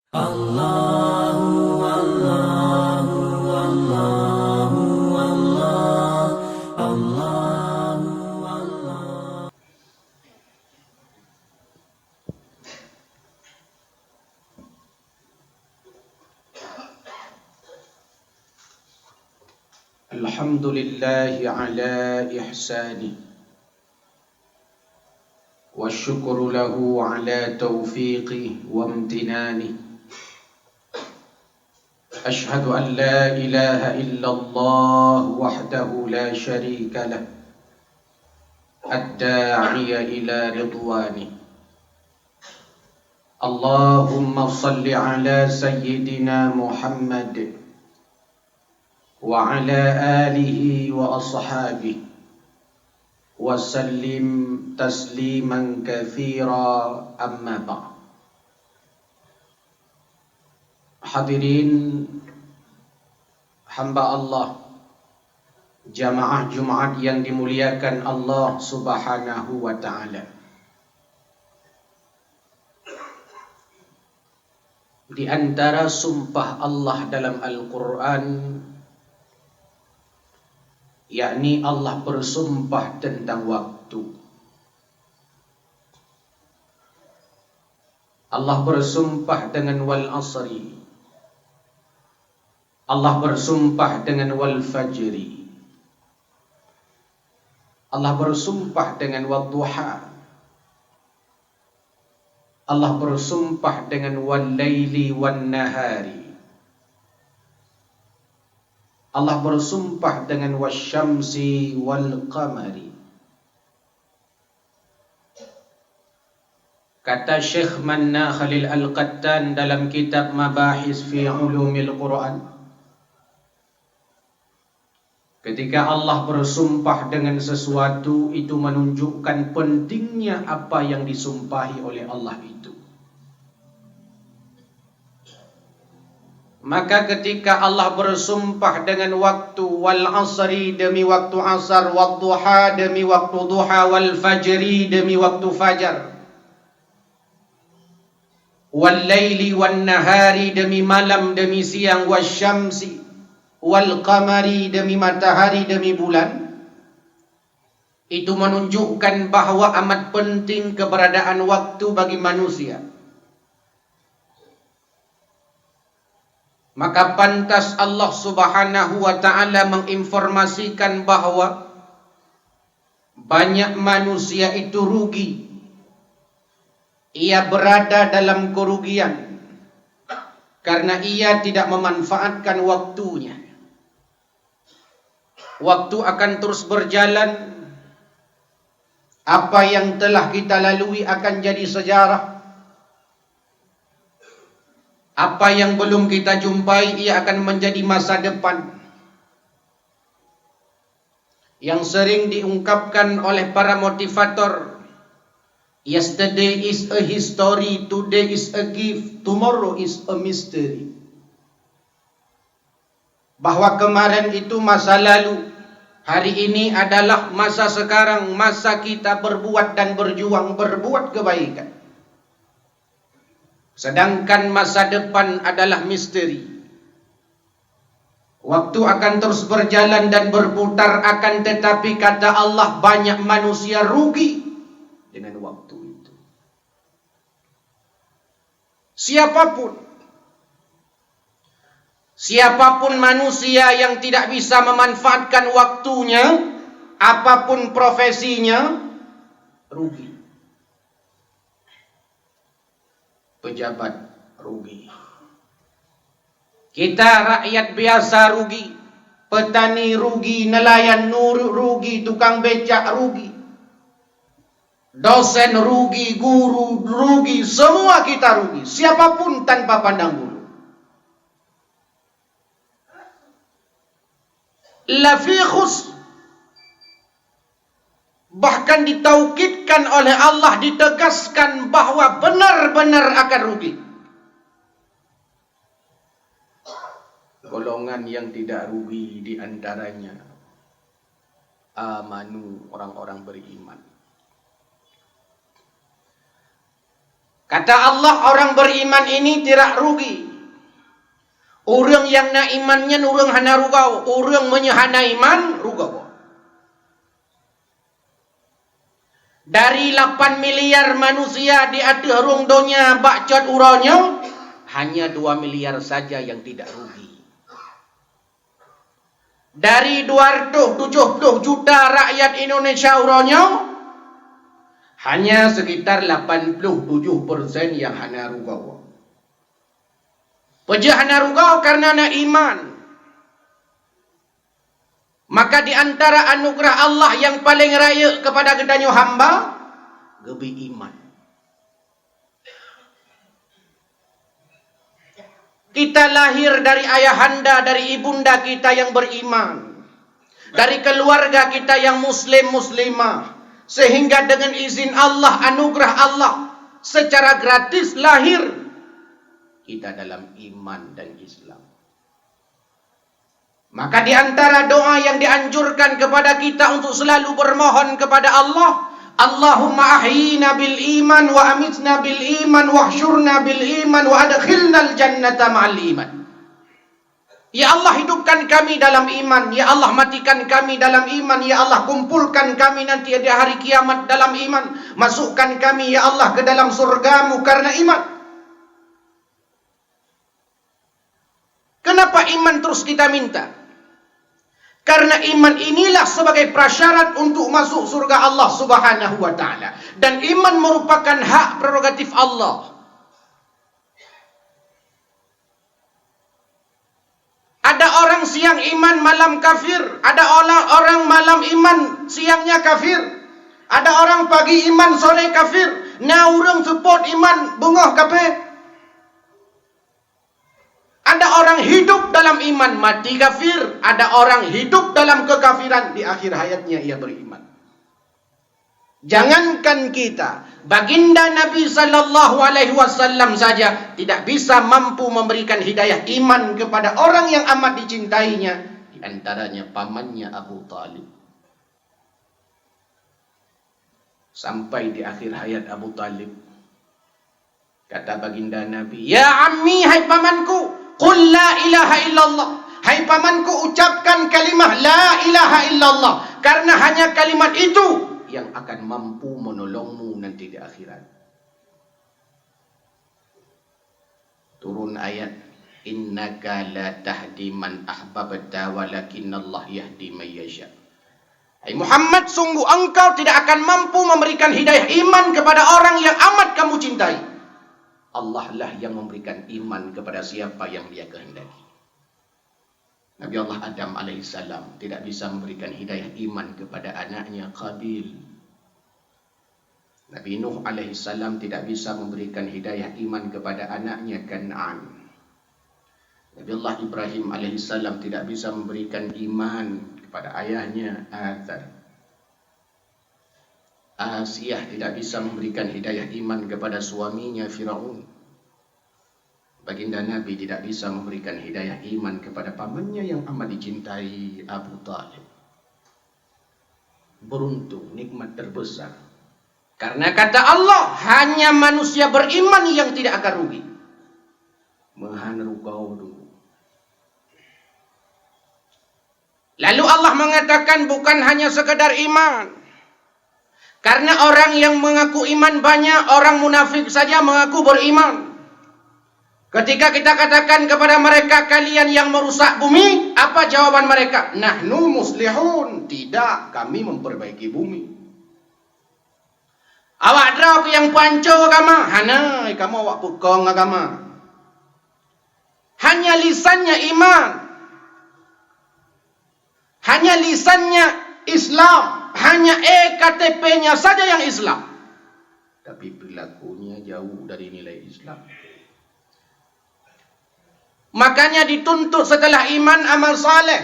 Allahu Allahu Allahu Allah Allahu Allah. Alhamdulillahi ala ihsani wa syukru lahu ala taufiqi wa amtinani. Ashhadu an la ilaha illallah wahdahu la sharika lah ad-da'iya ila ridwani. Allahumma salli ala sayyidina Muhammad wa ala alihi wa ashabihi wa sallim tasliman katsira, amma ba'd. Hadirin hamba Allah, jamaah Jumat yang dimuliakan Allah Subhanahu wa ta'ala. Di antara sumpah Allah dalam Al-Quran, yakni Allah bersumpah tentang waktu. Allah bersumpah dengan wal asri. Allah bersumpah dengan wal fajri. Allah bersumpah dengan wadduha. Allah bersumpah dengan wal laili wan nahari. Allah bersumpah dengan wasyamsi wal qamari. Kata Syekh Manna Khalil Al-Qattan dalam kitab Mabahis fi Ulumil Quran, ketika Allah bersumpah dengan sesuatu, itu menunjukkan pentingnya apa yang disumpahi oleh Allah itu. Maka ketika Allah bersumpah dengan waktu, wal asri demi waktu asar, wad duha demi waktu duha, wal fajri demi waktu fajar, wal laili wan nahari demi malam demi siang, wasyamsi wal qamari demi matahari demi bulan, itu menunjukkan bahwa amat penting keberadaan waktu bagi manusia. Maka pantas Allah Subhanahu wa ta'ala menginformasikan bahwa banyak manusia itu rugi. Ia berada dalam kerugian karena ia tidak memanfaatkan waktunya. Waktu akan terus berjalan. Apa yang telah kita lalui akan jadi sejarah. Apa yang belum kita jumpai, ia akan menjadi masa depan. Yang sering diungkapkan oleh para motivator, yesterday is a history, today is a gift, tomorrow is a mystery. Bahwa kemarin itu masa lalu, hari ini adalah masa sekarang, masa kita berbuat dan berjuang, berbuat kebaikan. Sedangkan masa depan adalah misteri. Waktu akan terus berjalan dan berputar, akan tetapi kata Allah, banyak manusia rugi dengan waktu itu. Siapapun manusia yang tidak bisa memanfaatkan waktunya, apapun profesinya, rugi. Pejabat rugi. Kita rakyat biasa rugi. Petani rugi, nelayan rugi, tukang becak rugi. Dosen rugi, guru rugi, semua kita rugi. Siapapun tanpa pandang bulu. Lafi khus. Bahkan ditaukidkan oleh Allah, ditegaskan bahwa benar-benar akan rugi. Golongan yang tidak rugi diantaranya amanu, orang-orang beriman. Kata Allah, orang beriman ini tidak rugi. Orang yang nak imannya orang hana rugau, orang menyehana iman rugau. Dari 8 miliar manusia di atas rung dunia bakcot uranya, hanya 2 miliar saja yang tidak rugi. Dari 270 juta rakyat Indonesia uranya, hanya sekitar 87% yang hana rugau. Peja hana rugau karena nak iman. Maka di antara anugerah Allah yang paling raya kepada kedanyo hamba, gebi iman. Kita lahir dari ayahanda, dari ibunda kita yang beriman. Dari keluarga kita yang muslim, muslimah. Sehingga dengan izin Allah, anugerah Allah, secara gratis lahir kita dalam iman dan Islam. Maka di antara doa yang dianjurkan kepada kita untuk selalu bermohon kepada Allah, Allahumma ahyina bil iman wa amitna bil iman wa hsyurna bil iman wa adkhilnal jannata ma'al iman. Ya Allah, hidupkan kami dalam iman. Ya Allah, matikan kami dalam iman. Ya Allah, kumpulkan kami nanti di hari kiamat dalam iman. Masukkan kami, ya Allah, ke dalam surgamu karena iman. Kenapa iman terus kita minta? Karena iman inilah sebagai prasyarat untuk masuk surga Allah Subhanahu wa ta'ala. Dan iman merupakan hak prerogatif Allah. Ada orang siang iman malam kafir. Ada orang malam iman siangnya kafir. Ada orang pagi iman sore kafir. Nah orang support iman bungah kafir. Ada orang hidup dalam iman mati kafir. Ada orang hidup dalam kekafiran, di akhir hayatnya ia beriman. Jangankan kita, baginda Nabi SAW saja tidak bisa mampu memberikan hidayah iman kepada orang yang amat dicintainya, di antaranya pamannya Abu Talib. Sampai di akhir hayat Abu Talib, kata baginda Nabi, "Ya ammi, hai pamanku, qul la ilaha illallah." Hai pamanku, ucapkan kalimah la ilaha illallah, karena hanya kalimat itu yang akan mampu menolongmu nanti di akhirat. Turun ayat, innaka la tahdi man ahbabta walakinnallah yahdi man yasha. Hai Muhammad, sungguh engkau tidak akan mampu memberikan hidayah iman kepada orang yang amat kamu cintai. Allah lah yang memberikan iman kepada siapa yang dia kehendaki. Nabi Allah Adam alaihissalam tidak bisa memberikan hidayah iman kepada anaknya Qabil. Nabi Nuh alaihissalam tidak bisa memberikan hidayah iman kepada anaknya Kan'an. Nabi Allah Ibrahim alaihissalam tidak bisa memberikan iman kepada ayahnya Azar. Asiyah tidak bisa memberikan hidayah iman kepada suaminya Firaun. Baginda Nabi tidak bisa memberikan hidayah iman kepada pamannya yang amat dicintai, Abu Talib. Beruntung, nikmat terbesar. Karena kata Allah, hanya manusia beriman yang tidak akan rugi. Mahan rugau dulu. Lalu Allah mengatakan bukan hanya sekedar iman. Karena orang yang mengaku iman banyak, orang munafik saja mengaku beriman. Ketika kita katakan kepada mereka, kalian yang merusak bumi, apa jawaban mereka? Nahnu muslihun. Tidak, kami memperbaiki bumi. Awak draw ke yang panco agama? Hanai, kamu awak pukong agama. Hanya lisannya iman. Hanya lisannya Islam. Hanya KTP-nya saja yang Islam. Tapi perilakunya jauh dari nilai Islam. Makanya dituntut setelah iman amal saleh.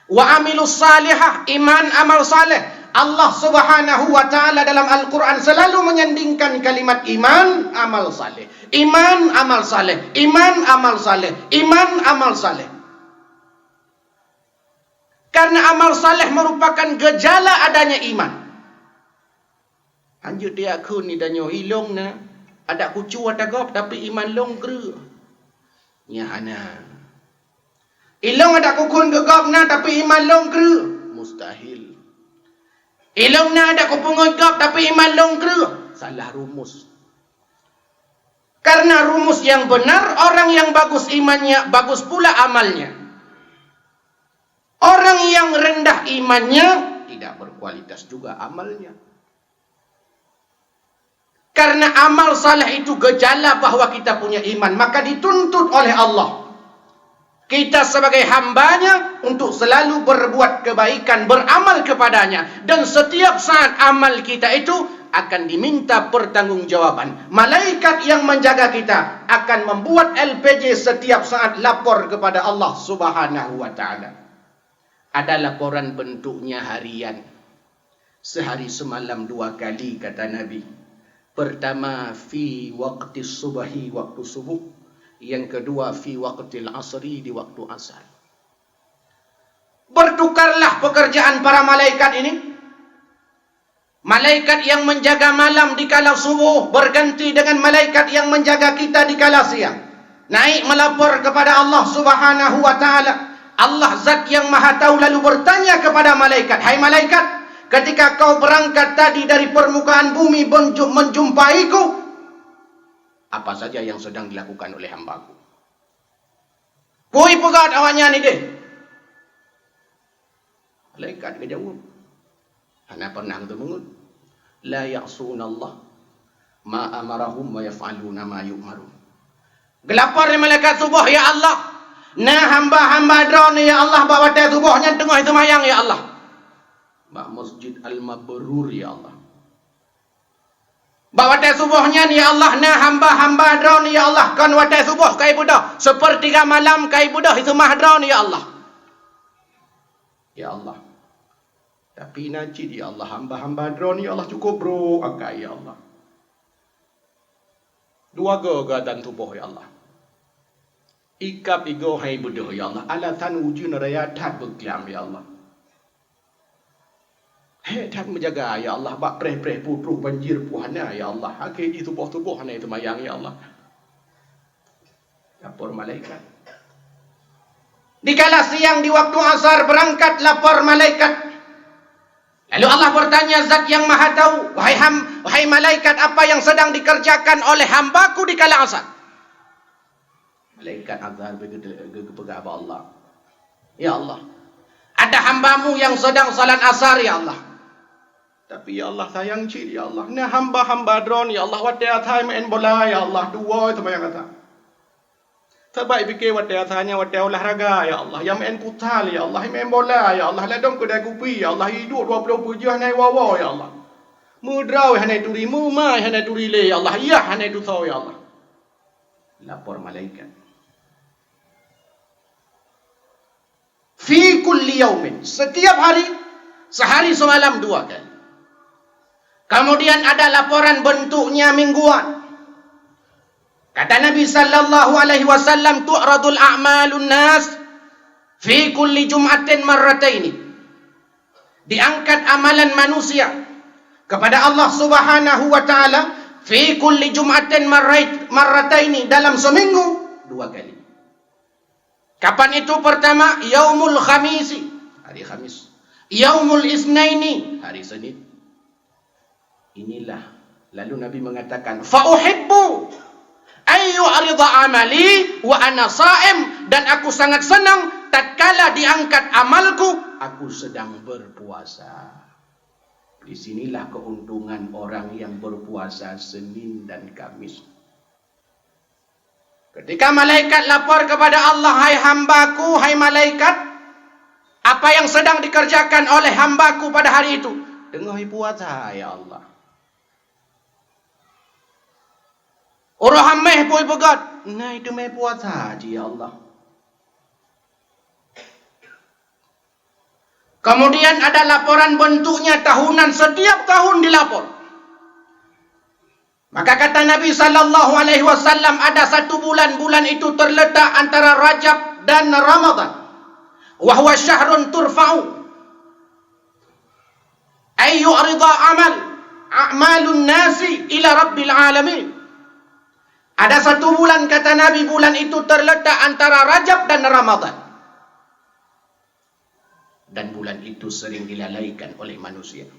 Wa amilus salihah, iman amal saleh. Allah Subhanahu wa ta'ala dalam Al-Quran selalu menyandingkan kalimat iman amal saleh. Iman amal saleh. Iman amal saleh. Iman amal saleh. Karena amal saleh merupakan gejala adanya iman. Anjur dia aku ni danyo hilong na. Ada kucu ada gop tapi iman long kru. Nyahana. Ilong ada kukun ke gop na tapi iman long kru. Mustahil. Ilong na ada kupungoi gop tapi iman long kru. Salah rumus. Karena rumus yang benar, orang yang bagus imannya, bagus pula amalnya. Orang yang rendah imannya, tidak berkualitas juga amalnya. Karena amal salah itu gejala bahwa kita punya iman, maka dituntut oleh Allah kita sebagai hambanya untuk selalu berbuat kebaikan, beramal kepadanya. Dan setiap saat amal kita itu akan diminta pertanggungjawaban. Malaikat yang menjaga kita akan membuat LPJ setiap saat lapor kepada Allah Subhanahu wa ta'ala. Ada laporan bentuknya harian. Sehari semalam 2 kali kata Nabi. Pertama fi waqti subahi, waktu subuh. Yang kedua fi waqtil asri, di waktu asar. Bertukarlah pekerjaan para malaikat ini. Malaikat yang menjaga malam di kala subuh berganti dengan malaikat yang menjaga kita di kala siang. Naik melapor kepada Allah Subhanahu wa ta'ala. Allah zat yang maha tahu lalu bertanya kepada malaikat, hai malaikat, ketika kau berangkat tadi dari permukaan bumi menjumpaiku, apa saja yang sedang dilakukan oleh hambaku? Kui pegat awaknya ni deh. Malaikat dia jawab, ana pernah ketemu, la ya'sunallah ma amarahum wa yaf'aluna ma yu'marun. Gelapar ni malaikat subuh, ya Allah, nah hamba-hamba drone ya Allah, bawa teh subuhnya tengah itu mayang ya Allah. Bak Masjid Al-Mabrur ya Allah. Bawa teh subuhnya ni ya Allah, nah hamba-hamba drone ya Allah, kan wa teh subuh kai budah, sepertiga malam kai budah itu mah drone ya Allah. Ya Allah. Tapi najid ya Allah, hamba-hamba drone ya Allah cukup bro akai ya Allah. 2 gadan tubuh ya Allah. Ikap igo hai budah ya Allah. Alatan wujud raya tat berkiam ya Allah. Hei tat menjaga ya Allah. Bak preh-preh putruh banjir puhana ya Allah. Hakai di tubuh-tubuh hana itu mayang ya Allah. Lapor malaikat. Di kala siang di waktu asar berangkat lapor malaikat. Lalu Allah bertanya zat yang maha tahu, wahai malaikat, apa yang sedang dikerjakan oleh hambaku di kala asar? Malaikat azhar berpegang Allah. Ya Allah, ada hambamu yang sedang salat asar ya Allah. Tapi ya Allah sayang cik ya Allah. Nah hamba-hamba drone ya Allah, watai athai main bola ya Allah. 2 itu yang kata. Terbaik fikir watai athanya watai olahraga ya Allah. Yang main putal ya Allah, yang main bola ya Allah. Ladong kedai kopi ya Allah, hidup 20 jam hanai wawa ya Allah. Mudraw hanai turi, mumai hanai turi le ya Allah. Ya hanai dusau ya Allah. Lapor malaikat. Fi kulli yaumin, setiap hari, sehari semalam 2 kali. Kemudian ada laporan bentuknya mingguan. Kata Nabi sallallahu alaihi wasallam, tu'radul a'malun nas fi kulli jum'atin marrataini. Diangkat amalan manusia kepada Allah Subhanahu wa taala fi kulli jum'atin marrataini, dalam seminggu 2 kali. Kapan itu? Pertama, yaumul khamisi, hari Khamis. Yaumul isnaini, hari Senin. Inilah lalu Nabi mengatakan, fa uhibbu ayu arida amali wa ana saim, dan aku sangat senang tatkala diangkat amalku aku sedang berpuasa. Di sinilah keuntungan orang yang berpuasa Senin dan Kamis. Ketika malaikat lapor kepada Allah, hai hambaku, hai malaikat, apa yang sedang dikerjakan oleh hambaku pada hari itu? Tengah puasa ya Allah. Orang meh pun pegat. Nah itu meh puasa ya Allah. Kemudian ada laporan bentuknya tahunan, setiap tahun dilapor. Maka kata Nabi sallallahu alaihi wasallam, ada 1 bulan, bulan itu terletak antara Rajab dan Ramadan. Wa huwa syahrun turfa'u ay yu'rida a'malun nasi ila rabbil alamin. Ada satu bulan, kata Nabi, bulan itu terletak antara Rajab dan Ramadan. Dan bulan itu sering dilalaikan oleh manusia.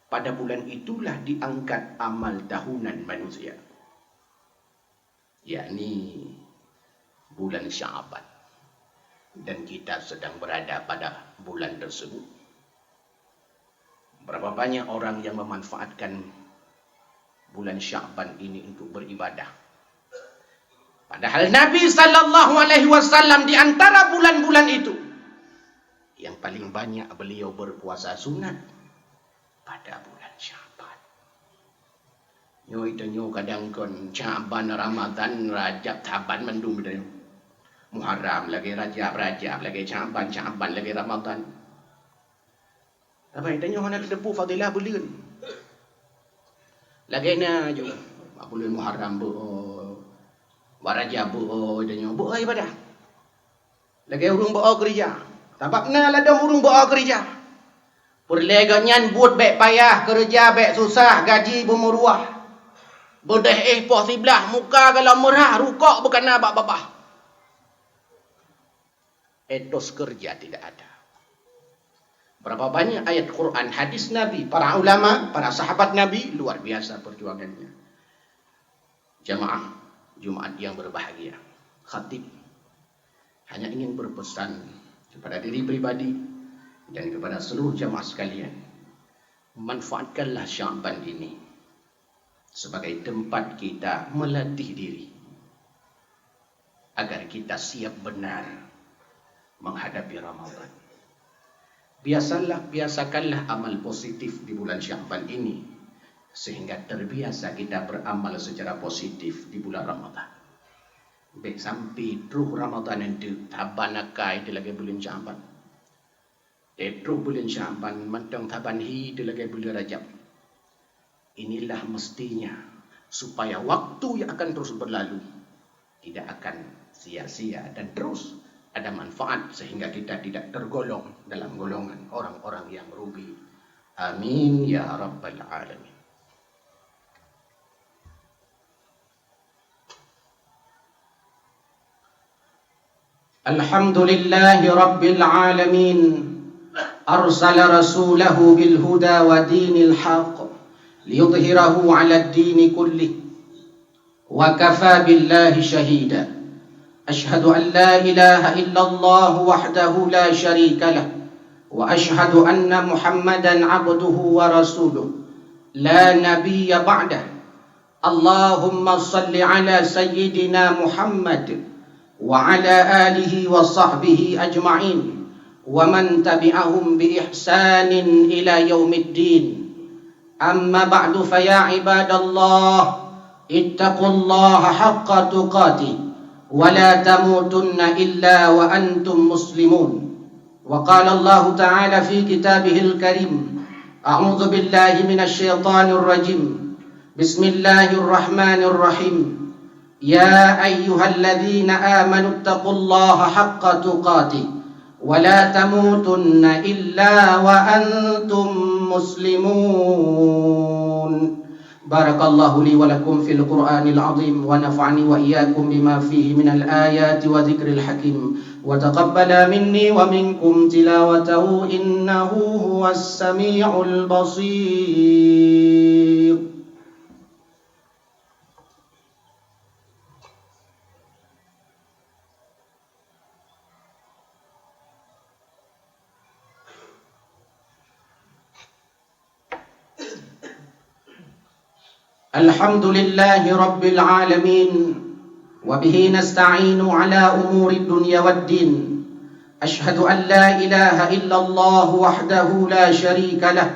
Pada bulan itulah diangkat amal tahunan manusia, yakni bulan Sya'ban. Dan kita sedang berada pada bulan tersebut. Berapa banyak orang yang memanfaatkan bulan Sya'ban ini untuk beribadah. Padahal Nabi SAW di antara bulan-bulan itu, yang paling banyak beliau berpuasa sunat pada bulan Sya'ban. Nyo kadang kon Sya'ban, Ramadan, Rajab, Taban mendung beda. Muharram lagi Rajab lagi Sya'ban lagi Ramadan. Tapi tanya nak depu fadilah bulan. Lagi na jo bulan Muharram bu Rajab bu tanya bu ibadah. Lagi urung bu kerja. Sebab na lah dah urung buat kerja. Perleganyan buat baik payah kerja, baik susah, gaji bermuruah. Bedeh poh siblah, muka kalau murah, rukuk bukan nak babah. Etos kerja tidak ada. Berapa banyak ayat Quran, hadis Nabi, para ulama, para sahabat Nabi, luar biasa perjuangannya. Jamaah Jumat yang berbahagia. Khatib hanya ingin berpesan kepada diri pribadi dan kepada seluruh jamaah sekalian, manfaatkanlah Sya'ban ini sebagai tempat kita melatih diri agar kita siap benar menghadapi Ramadan. Biasakanlah amal positif di bulan Sya'ban ini sehingga terbiasa kita beramal secara positif di bulan Ramadan. Baik sampai terus Ramadan itu tabanakai itu lagi bulan Sya'ban. Terus bulan Sya'ban mentang tabanhi itu lagi bulan Rajab. Inilah mestinya supaya waktu yang akan terus berlalu tidak akan sia-sia dan terus ada manfaat sehingga kita tidak tergolong dalam golongan orang-orang yang rugi. Amin ya rabbal alamin. Alhamdulillahi rabbil alamin. Arsala rasulahu bil huda wa dinil haqq liyudhhirahu 'ala ad-din kullih wa kafa billahi shahida. Ashhadu an la ilaha illallah wahdahu la sharika lah wa ashhadu anna Muhammadan 'abduhu wa rasuluh la nabiyya ba'dah. Allahumma salli 'ala sayyidina Muhammad وعلى آله وصحبه أجمعين ومن تبعهم بإحسان إلى يوم الدين. أما بعد فيا عباد الله اتقوا الله حق تقاته ولا تموتن إلا وأنتم مسلمون. وقال الله تعالى في كتابه الكريم أعوذ بالله من الشيطان الرجيم بسم الله الرحمن الرحيم. يا أيها الذين آمنوا اتقوا الله حق تقاته ولا تموتن إلا وأنتم مسلمون. بارك الله لي ولكم في القرآن العظيم ونفعني وإياكم بما فيه من الآيات وذكر الحكيم وتقبل مني ومنكم تلاوته إنه هو السميع البصير. الحمد لله رب العالمين وبه نستعين على أمور الدنيا والدين. أشهد أن لا إله إلا الله وحده لا شريك له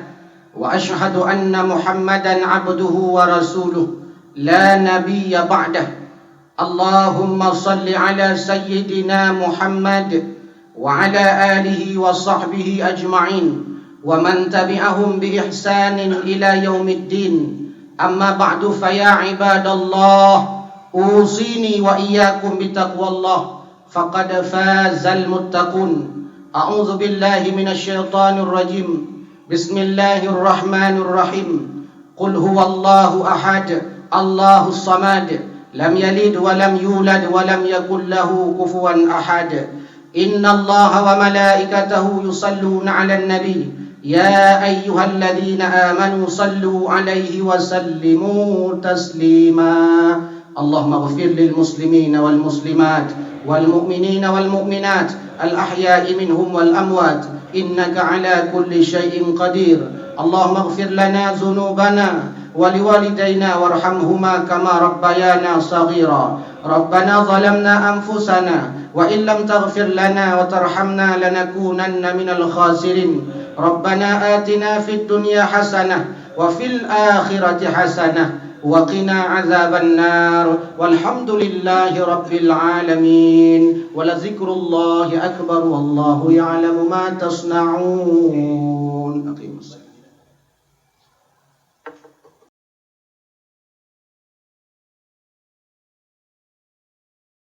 وأشهد أن محمدا عبده ورسوله لا نبي بعده. اللهم صل على سيدنا محمد وعلى آله وصحبه أجمعين ومن تبعهم بإحسان إلى يوم الدين. أما بعد فيا عباد الله أوصيني وإياكم بتقوى الله فقد فاز المتقون. أعوذ بالله من الشيطان الرجيم بسم الله الرحمن الرحيم. قل هو الله أحد الله الصمد لم يلد ولم يولد ولم يكن له كفوا أحد إن الله وملائكته يصلون على النبي يا أيها الذين آمنوا صلوا عليه وسلموا تسليما اللهم اغفر للمسلمين والمسلمات والمؤمنين والمؤمنات الأحياء منهم والأموات إنك على كل شيء قدير اللهم اغفر لنا ذنوبنا ولوالدينا وارحمهما كما ربيانا صغيرا ربنا ظلمنا أنفسنا وإن لم تغفر لنا وترحمنا لنكونن من الخاسرين ربنا آتنا في الدنيا حسنة وفي الآخرة حسنة وقنا عذاب النار والحمد لله رب العالمين ولذكر الله أكبر والله يعلم ما تصنعون.